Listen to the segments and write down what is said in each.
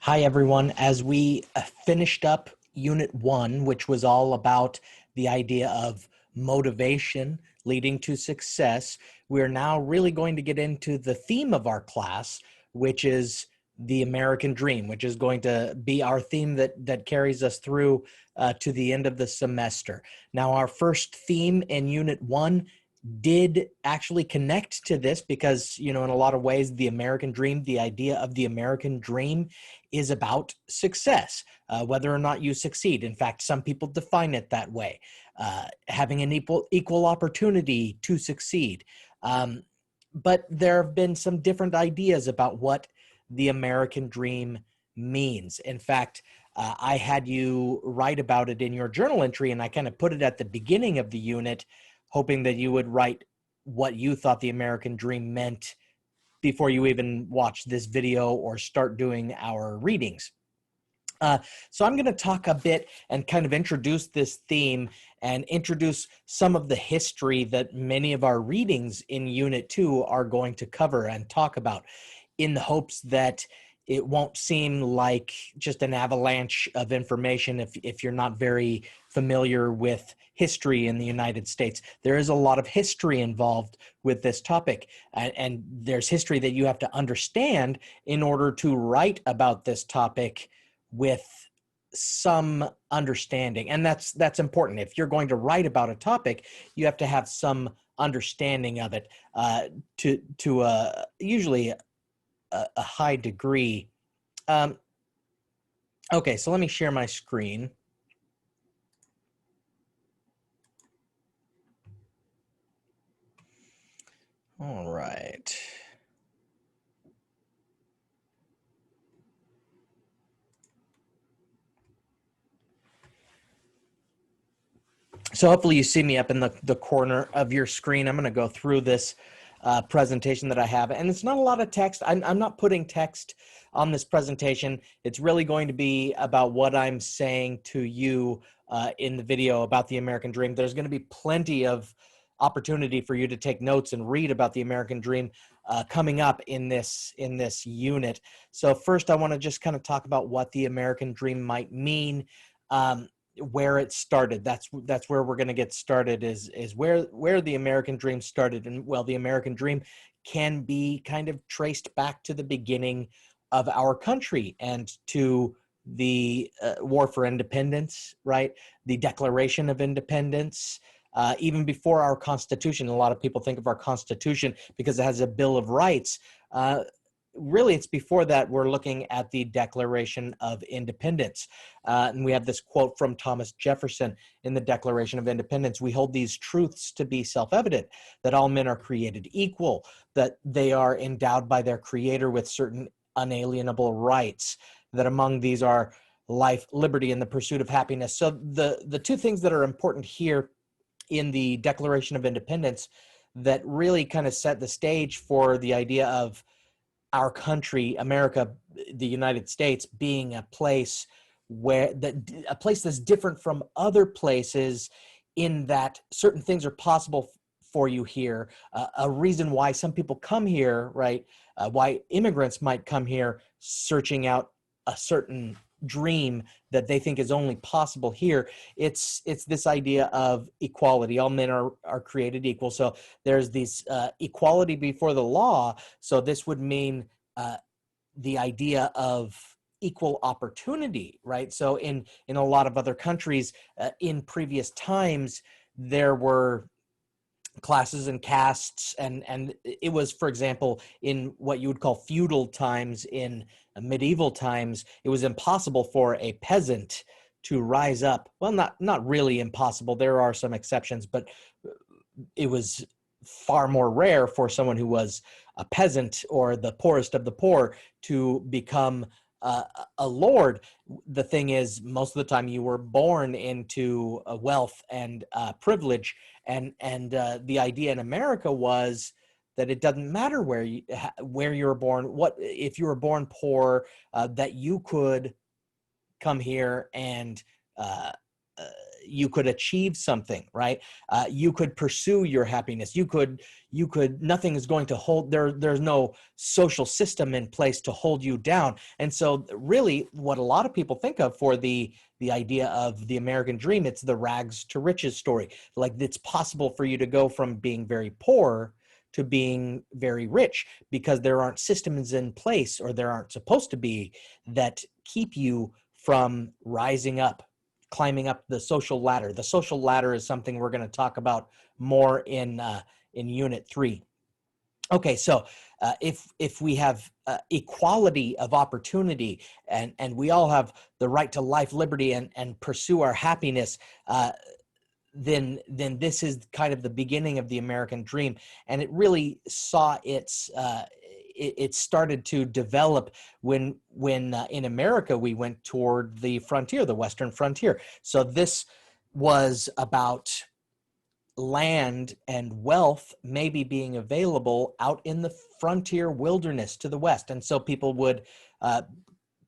Hi, everyone. As we finished up Unit 1, which was all about the idea of motivation leading to success, we're now really going to get into the theme of our class, which is the American dream, which is going to be our theme that carries us through to the end of the semester. Now, our first theme in Unit 1 did actually connect to this because, in a lot of ways, the American dream, the idea of the American dream is about success, whether or not you succeed. In fact, some people define it that way, having an equal opportunity to succeed. But there have been some different ideas about what the American dream means. In fact, I had you write about it in your journal entry, and I kind of put it at the beginning of the unit, hoping that you would write what you thought the American dream meant before you even watch this video or start doing our readings. So I'm going to talk a bit and kind of introduce this theme and introduce some of the history that many of our readings in Unit 2 are going to cover and talk about, in the hopes that it won't seem like just an avalanche of information if you're not very familiar with history in the United States. There is a lot of history involved with this topic, and there's history that you have to understand in order to write about this topic with some understanding. And that's important. If you're going to write about a topic, you have to have some understanding of it to usually a high degree. Okay, so let me share my screen. All right. So hopefully you see me up in the corner of your screen. I'm going to go through this presentation that I have, and it's not a lot of text. I'm not putting text on this presentation. It's really going to be about what I'm saying to you in the video about the American dream. There's going to be plenty of opportunity for you to take notes and read about the American dream coming up in this unit. So first, I want to just kind of talk about what the American dream might mean. Where it started. That's where we're going to get started, is where the American dream started. And well, the American dream can be kind of traced back to the beginning of our country and to the War for Independence, right? The Declaration of Independence, even before our Constitution. A lot of people think of our Constitution because it has a Bill of Rights. Really, it's before that. We're looking at the Declaration of Independence. And we have this quote from Thomas Jefferson in the Declaration of Independence: "We hold these truths to be self-evident, that all men are created equal, that they are endowed by their Creator with certain unalienable rights, that among these are life, liberty, and the pursuit of happiness." So the two things that are important here in the Declaration of Independence that really kind of set the stage for the idea of our country, America, the United States, being a place that's different from other places, in that certain things are possible for you here. A reason why some people come here, right? Why immigrants might come here searching out a certain dream that they think is only possible here. It's this idea of equality. All men are created equal. So there's this equality before the law. So this would mean the idea of equal opportunity, right? So in a lot of other countries, in previous times, there were classes and castes, and it was, for example, in what you would call feudal times, in medieval times, it was impossible for a peasant to rise up. Well, not really impossible. There are some exceptions, but it was far more rare for someone who was a peasant or the poorest of the poor to become a lord. The thing is, most of the time you were born into wealth and privilege, and the idea in America was that it doesn't matter where you were born. What if you were born poor? That you could come here and you could achieve something, right? You could pursue your happiness. Nothing is going to hold, there's no social system in place to hold you down. And so really what a lot of people think of for the idea of the American dream, it's the rags to riches story. Like, it's possible for you to go from being very poor to being very rich, because there aren't systems in place, or there aren't supposed to be, that keep you from rising up, climbing up the social ladder. The social ladder is something we're going to talk about more in Unit 3. Okay, so if we have equality of opportunity, and we all have the right to life, liberty, and pursue our happiness, then this is kind of the beginning of the American dream. And it really saw it started to develop when in America we went toward the frontier, the Western frontier. So this was about land and wealth maybe being available out in the frontier wilderness to the west. And so people would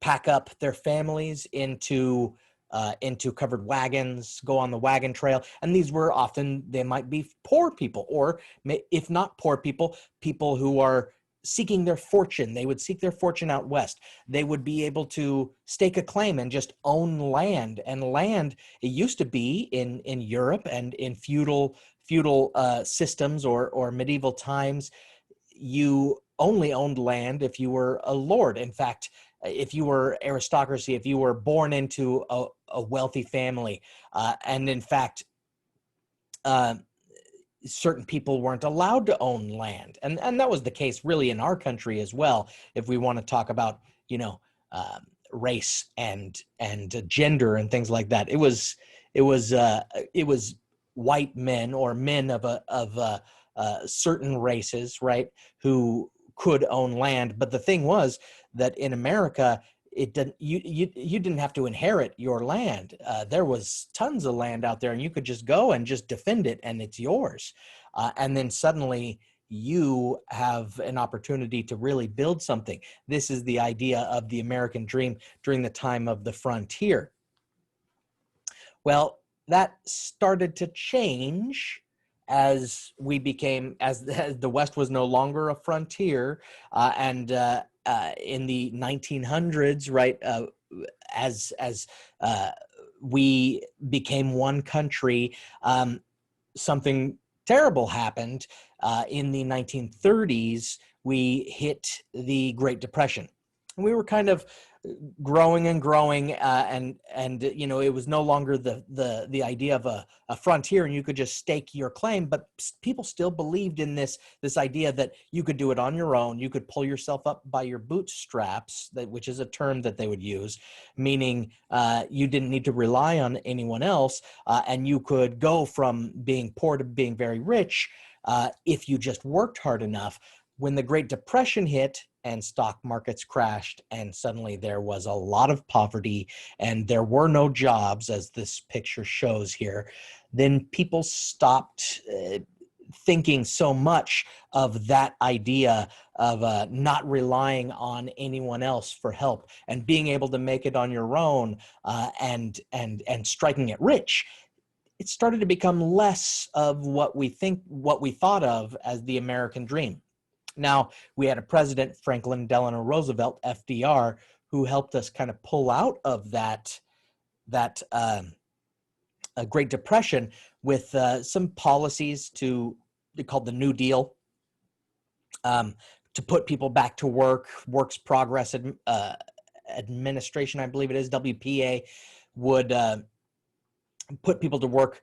pack up their families into covered wagons, go on the wagon trail. And these were often, they might be poor people, or if not poor people, people who are seeking their fortune. They would seek their fortune out west. They would be able to stake a claim and just own land. And land, it used to be in Europe and in feudal systems or medieval times, you only owned land if you were a lord. In fact, if you were aristocracy, if you were born into a wealthy family, and in fact, certain people weren't allowed to own land. And that was the case really in our country as well. If we want to talk about, race and gender and things like that, it was white men, or men of certain races, right, who could own land. But the thing was that in America, it didn't, you didn't have to inherit your land. There was tons of land out there, and you could just go and just defend it, and it's yours. And then suddenly you have an opportunity to really build something. This is the idea of the American dream during the time of the frontier. Well, that started to change as the West was no longer a frontier, and in the 1900s, right, as we became one country, something terrible happened. In the 1930s, we hit the Great Depression. And we were kind of growing and growing, and it was no longer the idea of a frontier and you could just stake your claim, but people still believed in this idea that you could do it on your own. You could pull yourself up by your bootstraps, which is a term that they would use, meaning you didn't need to rely on anyone else, and you could go from being poor to being very rich if you just worked hard enough. When the Great Depression hit and stock markets crashed, and suddenly there was a lot of poverty and there were no jobs, as this picture shows here, then people stopped thinking so much of that idea of not relying on anyone else for help and being able to make it on your own, and striking it rich. It started to become less of what we thought of as the American dream. Now, we had a president, Franklin Delano Roosevelt, FDR, who helped us kind of pull out of that Great Depression with some policies called the New Deal, to put people back to work. Works Progress Administration, I believe it is, WPA, would put people to work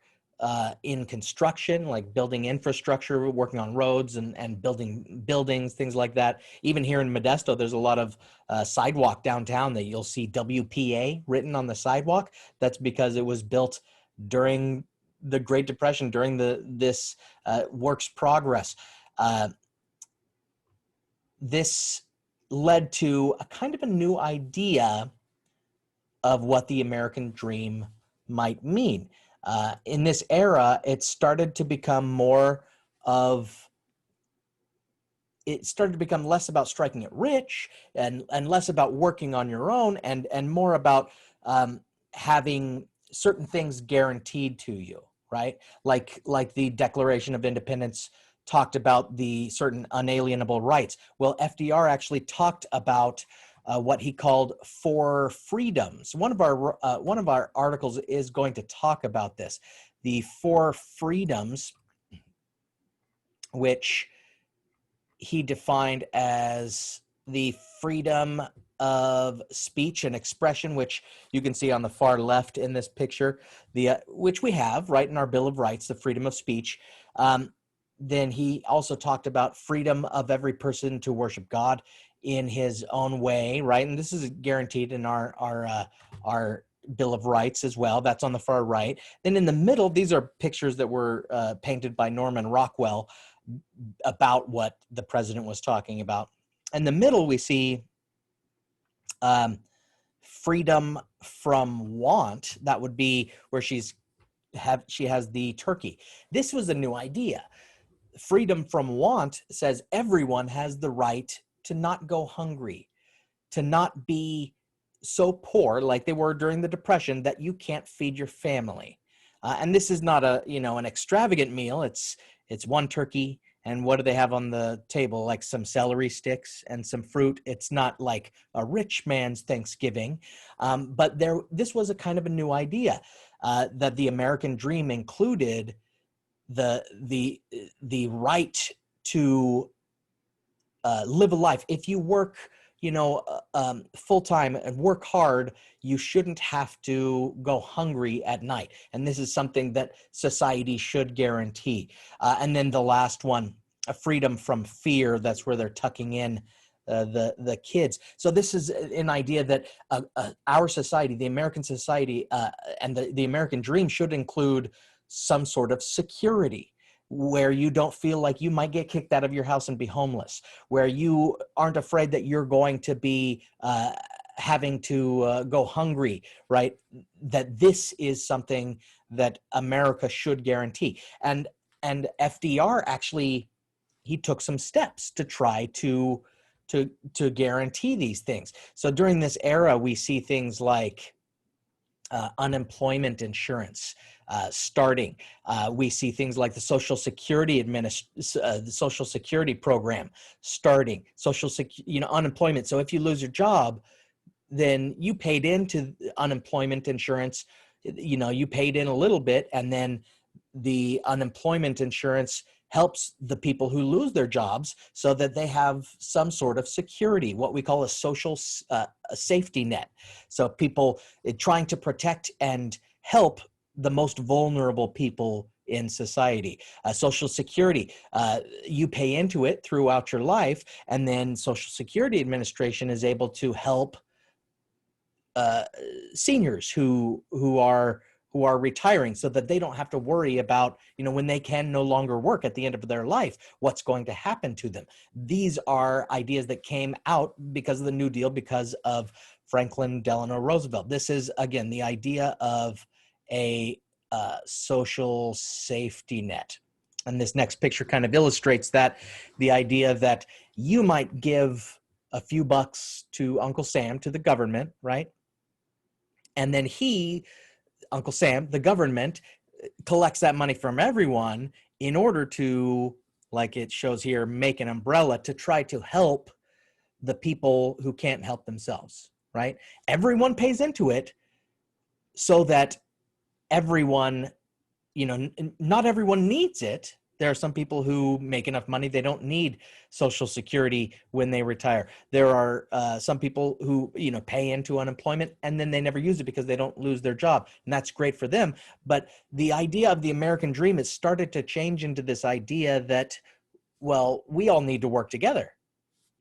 in construction, like building infrastructure, working on roads and building buildings, things like that. Even here in Modesto, there's a lot of sidewalk downtown that you'll see WPA written on the sidewalk. That's because it was built during the Great Depression, during this Works Progress. This led to a kind of a new idea of what the American dream might mean. In this era, it started to become less about striking it rich and less about working on your own, and more about having certain things guaranteed to you, right? Like the Declaration of Independence talked about the certain unalienable rights. Well, FDR actually talked about what he called four freedoms. One of our articles is going to talk about this, the four freedoms, which he defined as the freedom of speech and expression, which you can see on the far left in this picture, which we have right in our Bill of Rights, the freedom of speech. Then he also talked about freedom of every person to worship God in his own way, right? And this is guaranteed in our Bill of Rights as well. That's on the far right. Then in the middle, these are pictures that were painted by Norman Rockwell about what the president was talking about. In the middle, we see freedom from want. That would be where she has the turkey. This was a new idea. Freedom from want says everyone has the right to not go hungry, to not be so poor like they were during the Depression that you can't feed your family. And this is not an extravagant meal. It's one turkey. And what do they have on the table? Like some celery sticks and some fruit. It's not like a rich man's Thanksgiving. But this was a kind of a new idea that the American dream included the right to live a life. If you work, full time and work hard, you shouldn't have to go hungry at night. And this is something that society should guarantee. And then the last one, a freedom from fear. That's where they're tucking in the kids. So this is an idea that our society, the American society, and the American dream should include some sort of security, where you don't feel like you might get kicked out of your house and be homeless, where you aren't afraid that you're going to be having to go hungry, right? That this is something that America should guarantee. And FDR actually, he took some steps to try to guarantee these things. So during this era, we see things like unemployment insurance starting. We see things like the Social Security the Social Security program starting. Unemployment. So if you lose your job, then you paid into unemployment insurance. You paid in a little bit, and then the unemployment insurance helps the people who lose their jobs so that they have some sort of security, what we call a social safety net. So people trying to protect and help the most vulnerable people in society. Social Security, you pay into it throughout your life, and then Social Security Administration is able to help seniors who are retiring, so that they don't have to worry about, when they can no longer work at the end of their life, what's going to happen to them. These are ideas that came out because of the New Deal, because of Franklin Delano Roosevelt. This is, again, the idea of a social safety net. And this next picture kind of illustrates that, the idea that you might give a few bucks to Uncle Sam, to the government, right? And then Uncle Sam, the government, collects that money from everyone in order to, like it shows here, make an umbrella to try to help the people who can't help themselves, right? Everyone pays into it so that everyone, not everyone needs it. There are some people who make enough money, they don't need Social Security when they retire. There are some people who, pay into unemployment and then they never use it because they don't lose their job. And that's great for them. But the idea of the American dream has started to change into this idea that, well, we all need to work together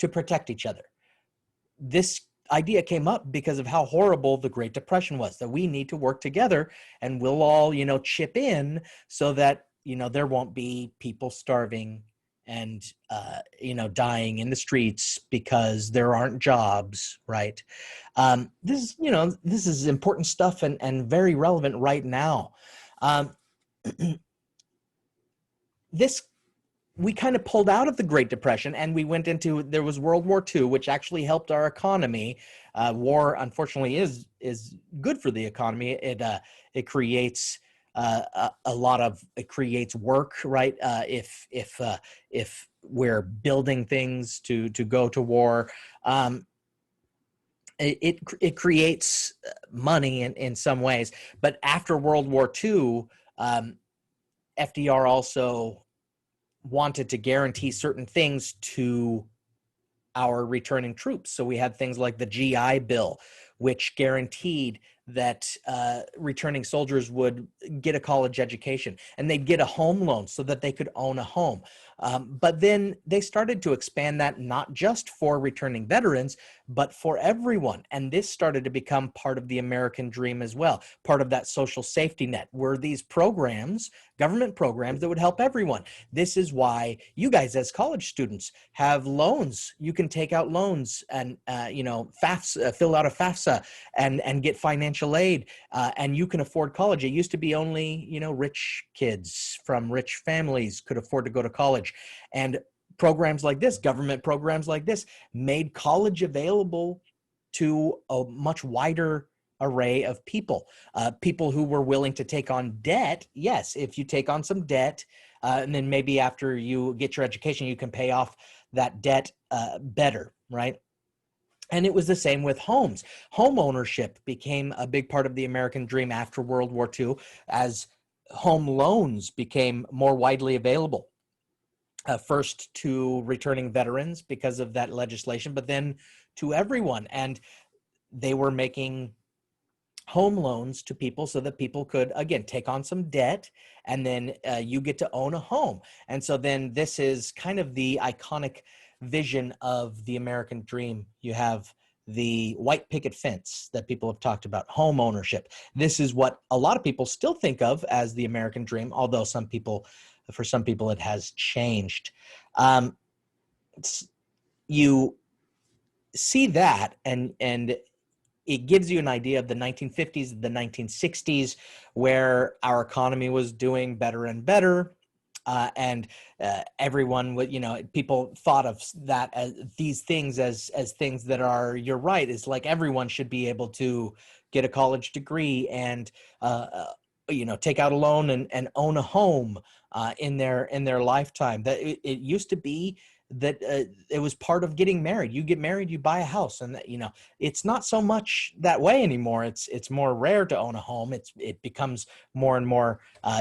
to protect each other. This idea came up because of how horrible the Great Depression was, that we need to work together and we'll all, chip in so that, there won't be people starving and, dying in the streets because there aren't jobs, right? This is important stuff and very relevant right now. This we kind of pulled out of the Great Depression and we went into, there was World War II, which actually helped our economy. War, unfortunately, is good for the economy. It creates a lot of, it creates work, right? If we're building things to go to war, it creates money in some ways. But after World War II, FDR also wanted to guarantee certain things to our returning troops. So we had things like the GI Bill, which guaranteed that returning soldiers would get a college education and they'd get a home loan so that they could own a home. But then they started to expand that not just for returning veterans, but for everyone. And this started to become part of the American dream as well. Part of that social safety net were these programs, government programs that would help everyone. This is why you guys as college students have loans. You can take out loans and, FAFSA, fill out a FAFSA and get financial aid, and you can afford college. It used to be only, rich kids from rich families could afford to go to college. And programs like this, government programs like this, made college available to a much wider array of people, people who were willing to take on debt. Yes, if you take on some debt, and then maybe after you get your education, you can pay off that debt better, right? And it was the same with homes. Home ownership became a big part of the American dream after World War II as home loans became more widely available. First to returning veterans because of that legislation, but then to everyone. And they were making home loans to people so that people could, again, take on some debt, and then you get to own a home. And so then this is kind of the iconic vision of the American dream. You have the white picket fence that people have talked about, home ownership. This is what a lot of people still think of as the American dream, although for some people it has changed. You see that, and it gives you an idea of the 1950s, the 1960s, where our economy was doing better and better. And everyone would, people thought of that as these things as things that are, you're right, is like everyone should be able to get a college degree and, take out a loan and own a home in their lifetime. That it used to be that it was part of getting married. You get married, you buy a house, and that, it's not so much that way anymore. It's more rare to own a home. It becomes more and more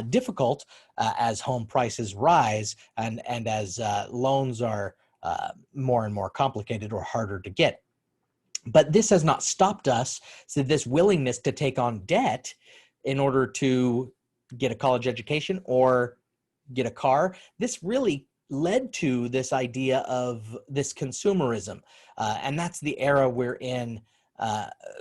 difficult as home prices rise and as loans are more and more complicated or harder to get. But this has not stopped us. So this willingness to take on debt in order to get a college education or get a car, this really led to this idea of this consumerism. And that's the era we're in,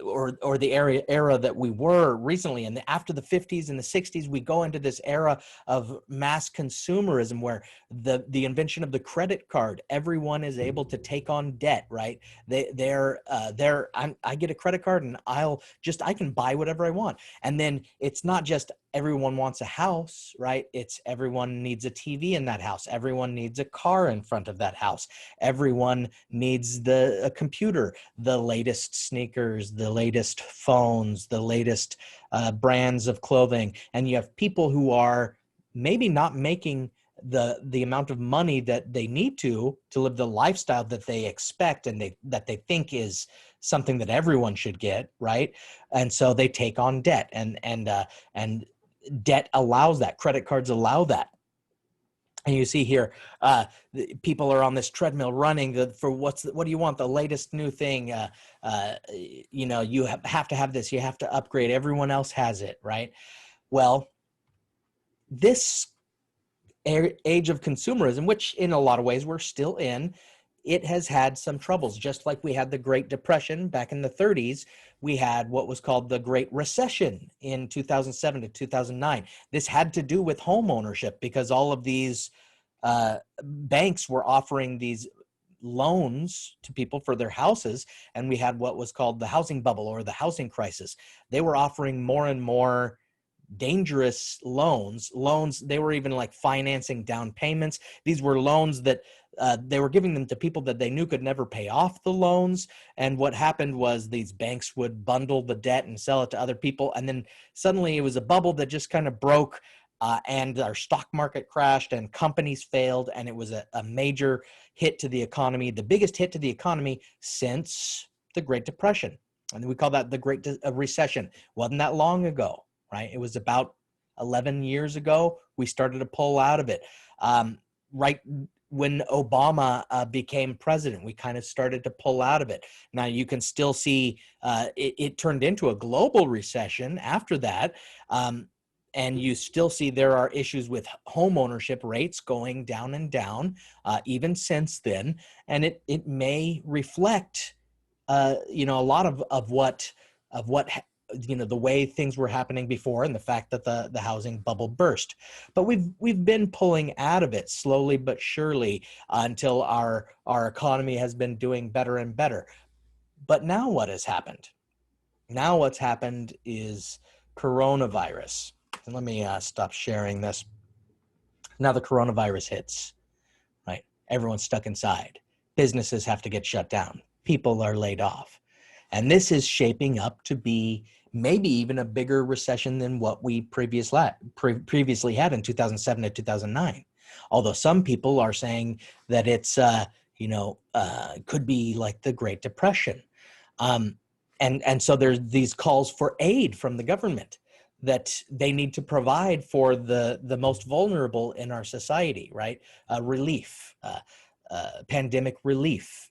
or the era that we were recently. And after the 50s and the 60s, we go into this era of mass consumerism where the invention of the credit card, everyone is able to take on debt, right? I get a credit card and I can buy whatever I want. And then it's not just everyone wants a house, right? It's everyone needs a TV in that house. Everyone needs a car in front of that house. Everyone needs a computer, the latest sneakers, the latest phones, the latest brands of clothing. And you have people who are maybe not making the amount of money that they need to live the lifestyle that they expect and that they think is something that everyone should get, right? And so they take on debt, and debt allows that. Credit cards allow that. And you see here, people are on this treadmill running for what do you want? The latest new thing. You have to have this. You have to upgrade. Everyone else has it, right? Well, this age of consumerism, which in a lot of ways we're still in, it has had some troubles. Just like we had the Great Depression back in the 30s, we had what was called the Great Recession in 2007 to 2009. This had to do with home ownership because all of these banks were offering these loans to people for their houses, and we had what was called the housing bubble or the housing crisis. They were offering more and more dangerous loans. They were even like financing down payments. These were loans that they were giving them to people that they knew could never pay off the loans. And what happened was these banks would bundle the debt and sell it to other people. And then suddenly it was a bubble that just kind of broke, and our stock market crashed and companies failed. And it was a major hit to the economy, the biggest hit to the economy since the Great Depression. And we call that the Great Recession. Wasn't that long ago, right? It was about 11 years ago. We started to pull out of it. Right when Obama became president, we kind of started to pull out of it. Now you can still see it turned into a global recession after that. And you still see there are issues with home ownership rates going down and down, even since then. And it may reflect, a lot of what the way things were happening before, and the fact that the housing bubble burst. But we've been pulling out of it slowly but surely, until our economy has been doing better and better. But now what has happened? Now what's happened is coronavirus. And let me stop sharing this. Now the coronavirus hits, right? Everyone's stuck inside. Businesses have to get shut down. People are laid off. And this is shaping up to be maybe even a bigger recession than what we previously had in 2007 to 2009. Although some people are saying that it's, could be like the Great Depression. And so there's these calls for aid from the government that they need to provide for the most vulnerable in our society, right? Relief, pandemic relief,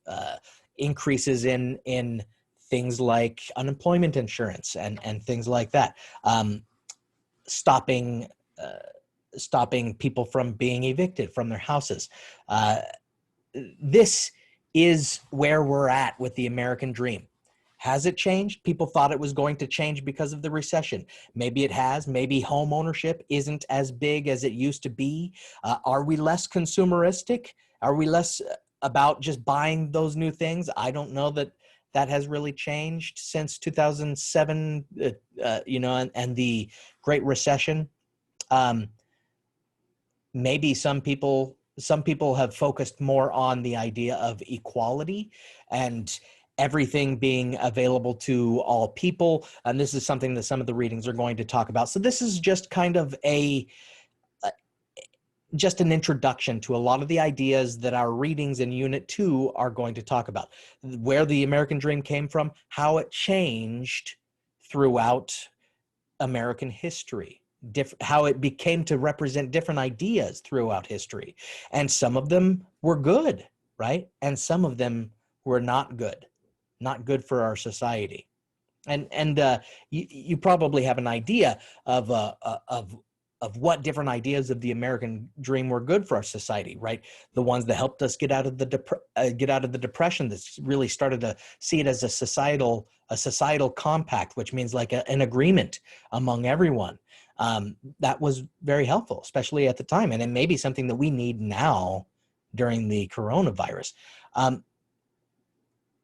increases in things like unemployment insurance and things like that, stopping people from being evicted from their houses. This is where we're at with the American dream. Has it changed? People thought it was going to change because of the recession. Maybe it has. Maybe home ownership isn't as big as it used to be. Are we less consumeristic? Are we less about just buying those new things? I don't know that has really changed since 2007, and the Great Recession. Maybe some people have focused more on the idea of equality and everything being available to all people. And this is something that some of the readings are going to talk about. So this is just kind of just an introduction to a lot of the ideas that our readings in Unit 2 are going to talk about. Where the American dream came from, how it changed throughout American history, how it became to represent different ideas throughout history. And some of them were good, right? And some of them were not good for our society. And you probably have an idea of what different ideas of the American dream were good for our society, right? The ones that helped us get out of the depression, that's really started to see it as a societal compact, which means like an agreement among everyone. That was very helpful, especially at the time, and it may be something that we need now during the coronavirus.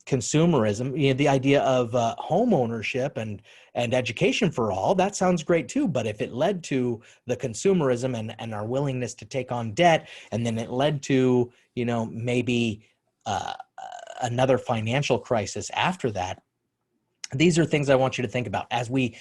Consumerism, the idea of home ownership and education for all, that sounds great too. But if it led to the consumerism and our willingness to take on debt, and then it led to, maybe another financial crisis after that, these are things I want you to think about as we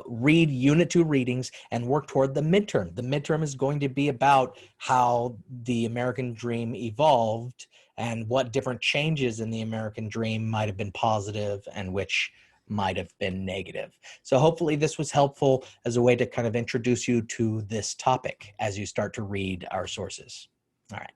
read Unit 2 readings and work toward the midterm. The midterm is going to be about how the American dream evolved and what different changes in the American dream might have been positive and which might have been negative. So hopefully this was helpful as a way to kind of introduce you to this topic as you start to read our sources. All right.